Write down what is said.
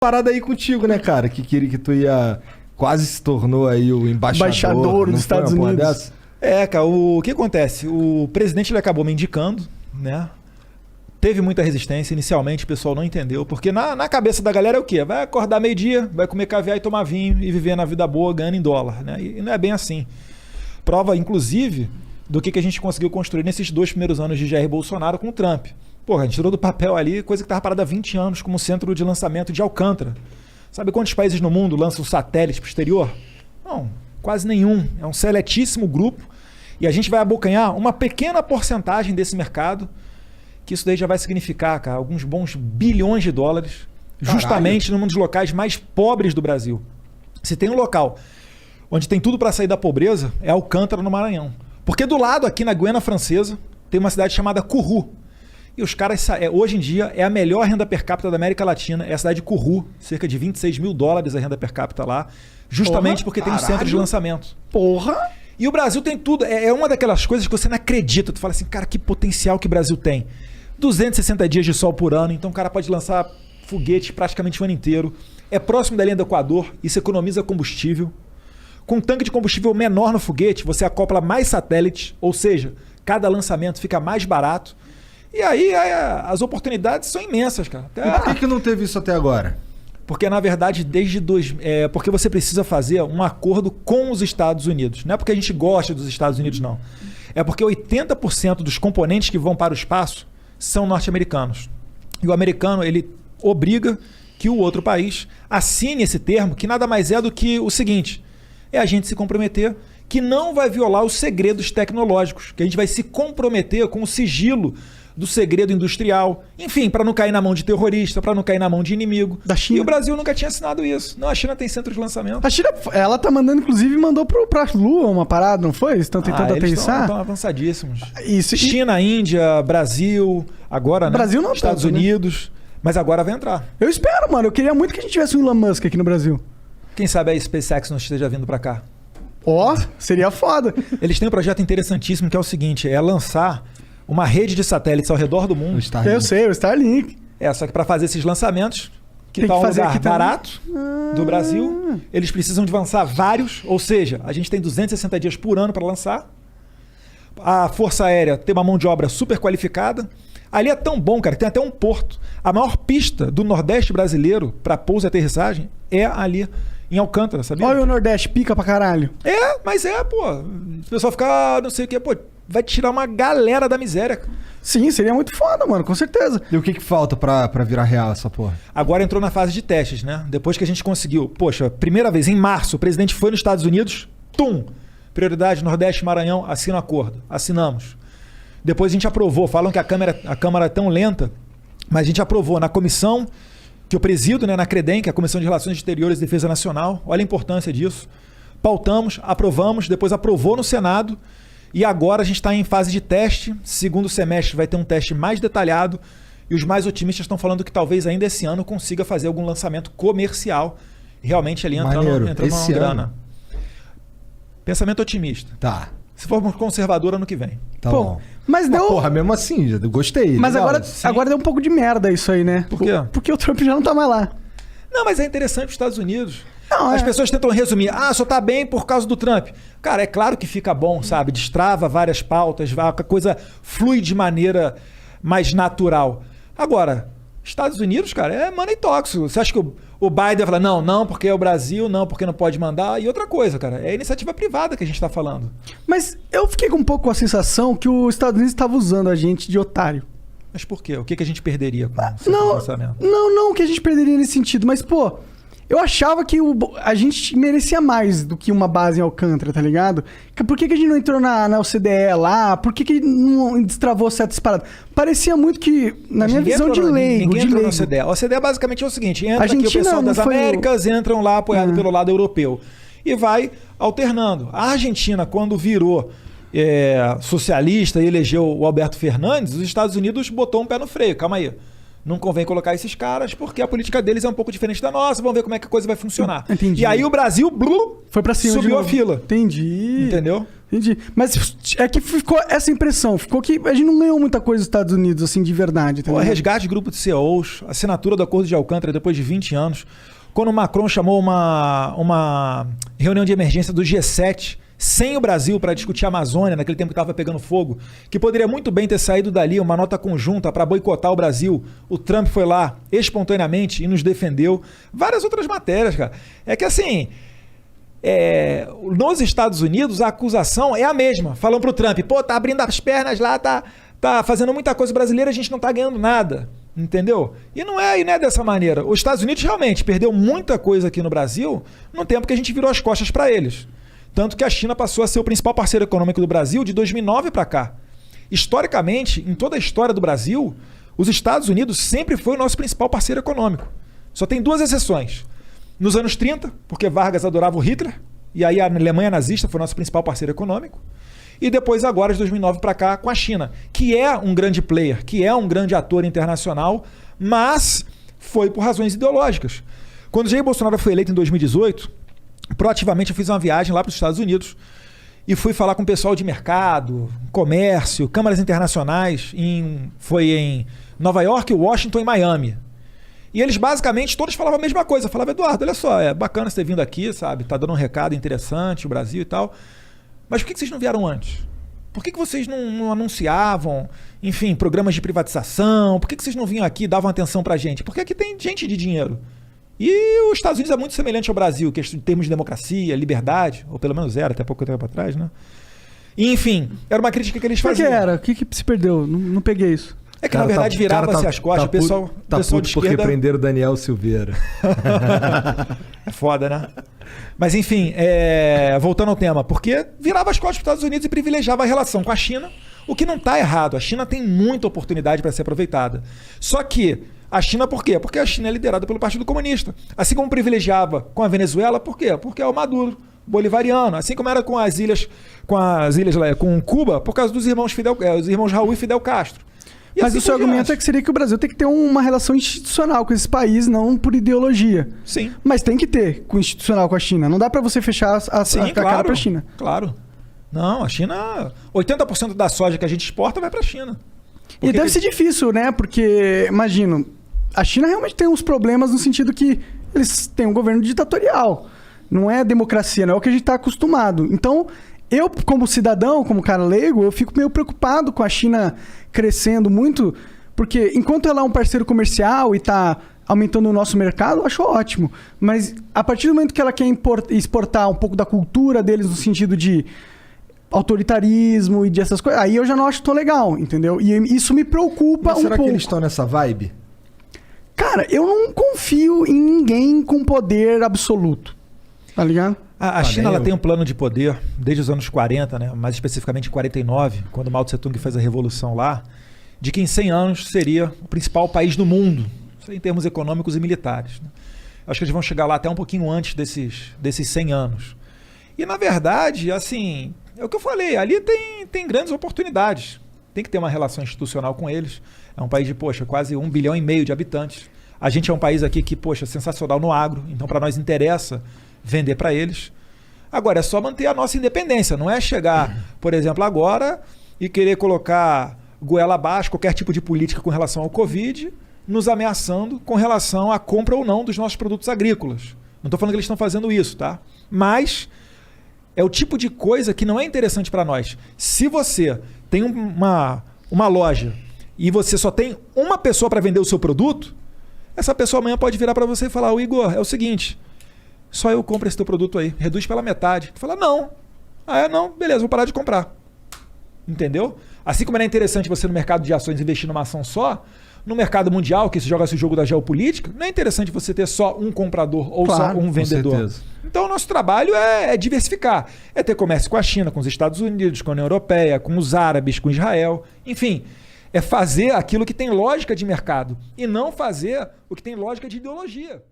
parada aí contigo, né, cara? Que queria que tu ia... Quase se tornou aí o embaixador dos Estados Unidos. Dessa? Cara, o que acontece? O presidente ele acabou me indicando, né? Teve muita resistência. Inicialmente o pessoal não entendeu. Porque na cabeça da galera é o quê? Vai acordar meio-dia, vai comer caviar e tomar vinho e viver na vida boa, ganhando em dólar, né? E não é bem assim. Prova, inclusive, do que a gente conseguiu construir nesses 2 primeiros anos de Jair Bolsonaro com o Trump. Porra, a gente tirou do papel ali coisa que estava parada há 20 anos como centro de lançamento de Alcântara. Sabe quantos países no mundo lançam satélites para o exterior? Não, quase nenhum. É um seletíssimo grupo. E a gente vai abocanhar uma pequena porcentagem desse mercado, que isso daí já vai significar, cara, alguns bons bilhões de dólares, justamente num dos locais mais pobres do Brasil. Se tem um local onde tem tudo para sair da pobreza, é Alcântara, no Maranhão. Porque do lado, aqui na Guiana Francesa, tem uma cidade chamada Kourou. E os caras, hoje em dia, é a melhor renda per capita da América Latina. É a cidade de Kourou, cerca de 26 mil dólares a renda per capita lá, justamente porque tem um centro de lançamento. Porra! E o Brasil tem tudo. É uma daquelas coisas que você não acredita. Tu fala assim, cara, que potencial que o Brasil tem. 260 dias de sol por ano, então o cara pode lançar foguete praticamente o ano inteiro. É próximo da linha do Equador, isso economiza combustível. Com um tanque de combustível menor no foguete, você acopla mais satélites, ou seja, cada lançamento fica mais barato. E aí as oportunidades são imensas, cara. E por que não teve isso até agora? Porque, na verdade, porque você precisa fazer um acordo com os Estados Unidos. Não é porque a gente gosta dos Estados Unidos, não. É porque 80% dos componentes que vão para o espaço são norte-americanos. E o americano, ele obriga que o outro país assine esse termo, que nada mais é do que o seguinte: é a gente se comprometer que não vai violar os segredos tecnológicos, que a gente vai se comprometer com o sigilo do segredo industrial, enfim, para não cair na mão de terrorista, para não cair na mão de inimigo. Da China. E o Brasil nunca tinha assinado isso. Não, a China tem centro de lançamento. A China, ela tá mandando, inclusive, mandou pra Lua uma parada, não foi? Eles estão tentando aterrissar? Estão avançadíssimos. Isso. China, Índia, Brasil, agora, né? Brasil não Estados tanto, Unidos, né? Mas agora vai entrar. Eu espero, mano. Eu queria muito que a gente tivesse um Elon Musk aqui no Brasil. Quem sabe a SpaceX não esteja vindo para cá. Ó, seria foda. Eles têm um projeto interessantíssimo que é o seguinte, é lançar uma rede de satélites ao redor do mundo. Eu sei, o Starlink. Só que para fazer esses lançamentos, que tá um lugar barato do Brasil, eles precisam de lançar vários, ou seja, a gente tem 260 dias por ano para lançar. A Força Aérea tem uma mão de obra super qualificada. Ali é tão bom, cara, que tem até um porto. A maior pista do Nordeste brasileiro para pouso e aterrissagem é ali em Alcântara, sabia? Olha o Nordeste, pica pra caralho. Mas pô. O pessoal fica, não sei o que, pô, vai tirar uma galera da miséria. Sim, seria muito foda, mano, com certeza. E o que falta pra virar real essa porra? Agora entrou na fase de testes, né? Depois que a gente conseguiu, poxa, primeira vez, em março, o presidente foi nos Estados Unidos, prioridade Nordeste, Maranhão, assina o acordo. Assinamos. Depois a gente aprovou, falam que a Câmara é tão lenta, mas a gente aprovou na comissão que eu presido, né, na CREDEM, que é a Comissão de Relações Exteriores e Defesa Nacional. Olha a importância disso. Pautamos, aprovamos, depois aprovou no Senado e agora a gente está em fase de teste. Segundo semestre vai ter um teste mais detalhado e os mais otimistas estão falando que talvez ainda esse ano consiga fazer algum lançamento comercial. Realmente ali entrando uma grana. Pensamento otimista. Tá. Se formos conservador ano que vem. Tá bom. Mas deu... porra, mesmo assim, eu gostei. Mas legal. agora deu um pouco de merda isso aí, né? Por quê? Porque o Trump já não tá mais lá. Não, mas é interessante os Estados Unidos. Não, As pessoas tentam resumir. Só tá bem por causa do Trump. Cara, é claro que fica bom, sabe? Destrava várias pautas, a coisa flui de maneira mais natural. Agora, Estados Unidos, cara, é money talks. Você acha que o Biden vai falar, não, porque é o Brasil, não, porque não pode mandar. E outra coisa, cara, é a iniciativa privada que a gente tá falando. Mas eu fiquei com um pouco com a sensação que os Estados Unidos estavam usando a gente de otário. Mas por quê? O que a gente perderia com esse lançamento? Não que a gente perderia nesse sentido, mas, pô, eu achava que a gente merecia mais do que uma base em Alcântara, tá ligado? Por que a gente não entrou na OCDE lá? Por que não destravou certas paradas? Parecia muito que, na minha visão de leigo... Ninguém entrou na OCDE. A OCDE basicamente é o seguinte, entra aqui o pessoal das Américas, entram lá apoiado pelo lado europeu. E vai alternando. A Argentina, quando virou socialista e elegeu o Alberto Fernandes, os Estados Unidos botou um pé no freio. Calma aí. Não convém colocar esses caras porque a política deles é um pouco diferente da nossa. Vamos ver como é que a coisa vai funcionar. Entendi. E aí o Brasil foi pra cima, subiu a fila. Entendi. Entendeu? Entendi. Mas é que ficou essa impressão. Ficou que a gente não ganhou muita coisa dos Estados Unidos, assim, de verdade. Tá o resgate de grupo de CEOs, assinatura do Acordo de Alcântara depois de 20 anos. Quando o Macron chamou uma reunião de emergência do G7 sem o Brasil para discutir a Amazônia, naquele tempo que estava pegando fogo, que poderia muito bem ter saído dali uma nota conjunta para boicotar o Brasil. O Trump foi lá espontaneamente e nos defendeu. Várias outras matérias, cara. É que assim... nos Estados Unidos a acusação é a mesma. Falam pro Trump, pô, tá abrindo as pernas lá, tá fazendo muita coisa brasileira, a gente não tá ganhando nada, entendeu? E não é dessa maneira. Os Estados Unidos realmente perdeu muita coisa aqui no Brasil no tempo que a gente virou as costas para eles. Tanto que a China passou a ser o principal parceiro econômico do Brasil de 2009 para cá. Historicamente, em toda a história do Brasil, os Estados Unidos sempre foi o nosso principal parceiro econômico. Só tem 2 exceções. Nos anos 30, porque Vargas adorava o Hitler, e aí a Alemanha nazista foi nosso principal parceiro econômico. E depois agora, de 2009 para cá, com a China, que é um grande player, que é um grande ator internacional, mas foi por razões ideológicas. Quando Jair Bolsonaro foi eleito em 2018, proativamente eu fiz uma viagem lá para os Estados Unidos e fui falar com o pessoal de mercado, comércio, câmaras internacionais, foi em Nova York, Washington e Miami. E eles basicamente todos falavam a mesma coisa. Falavam, Eduardo, olha só, é bacana você ter vindo aqui, sabe? Tá dando um recado interessante, o Brasil e tal. Mas por que vocês não vieram antes? Por que vocês não anunciavam, enfim, programas de privatização? Por que vocês não vinham aqui e davam atenção pra gente? Porque aqui tem gente de dinheiro. E os Estados Unidos é muito semelhante ao Brasil, que em termos de democracia, liberdade, ou pelo menos era até pouco tempo atrás, né? E, enfim, era uma crítica que eles faziam. Por que era? O que se perdeu? Não peguei isso. É que, cara, na verdade, virava-se as costas. O pessoal puto de esquerda... porque prenderam o Daniel Silveira. É foda, né? Mas, enfim, voltando ao tema. Porque virava as costas para os Estados Unidos e privilegiava a relação com a China, o que não está errado. A China tem muita oportunidade para ser aproveitada. Só que a China, por quê? Porque a China é liderada pelo Partido Comunista. Assim como privilegiava com a Venezuela, por quê? Porque é o Maduro bolivariano. Assim como era com com Cuba, por causa dos irmãos Raul e Fidel Castro. E mas assim o seu argumento é que seria que o Brasil tem que ter uma relação institucional com esse país, não por ideologia. Sim. Mas tem que ter institucional com a China. Não dá para você fechar a cara para a China. Claro. Não, a China... 80% da soja que a gente exporta vai para a China. E deve ser difícil, né? Porque, imagino, a China realmente tem uns problemas no sentido que eles têm um governo ditatorial. Não é democracia, não é o que a gente está acostumado. Então, eu, como cidadão, como cara leigo, eu fico meio preocupado com a China crescendo muito, porque enquanto ela é um parceiro comercial e está aumentando o nosso mercado, eu acho ótimo. Mas a partir do momento que ela quer exportar um pouco da cultura deles no sentido de autoritarismo e dessas coisas, aí eu já não acho tão legal, entendeu? E isso me preocupa um pouco. Será que eles estão nessa vibe? Cara, eu não confio em ninguém com poder absoluto. Tá ligado? A China ela tem um plano de poder desde os anos 40, né? Mais especificamente em 49, quando Mao Tse-tung fez a revolução lá, de que em 100 anos seria o principal país do mundo, em termos econômicos e militares. Né? Acho que eles vão chegar lá até um pouquinho antes desses 100 anos. E, na verdade, assim, é o que eu falei, ali tem grandes oportunidades. Tem que ter uma relação institucional com eles. É um país de, quase 1,5 bilhão de habitantes. A gente é um país aqui que, sensacional no agro, então para nós interessa vender para eles. Agora, é só manter a nossa independência. Não é chegar, por exemplo, agora e querer colocar goela abaixo qualquer tipo de política com relação ao Covid, nos ameaçando com relação à compra ou não dos nossos produtos agrícolas. Não estou falando que eles estão fazendo isso, tá? Mas é o tipo de coisa que não é interessante para nós. Se você tem uma loja e você só tem uma pessoa para vender o seu produto, essa pessoa amanhã pode virar para você e falar, Igor, é o seguinte... Só eu compro esse teu produto aí. Reduz pela metade. Fala, não. Não, beleza, vou parar de comprar. Entendeu? Assim como era interessante você no mercado de ações investir numa ação só, no mercado mundial, que se joga esse jogo da geopolítica, não é interessante você ter só um comprador ou só um vendedor. Com certeza. Então o nosso trabalho é diversificar. É ter comércio com a China, com os Estados Unidos, com a União Europeia, com os árabes, com Israel. Enfim, é fazer aquilo que tem lógica de mercado e não fazer o que tem lógica de ideologia.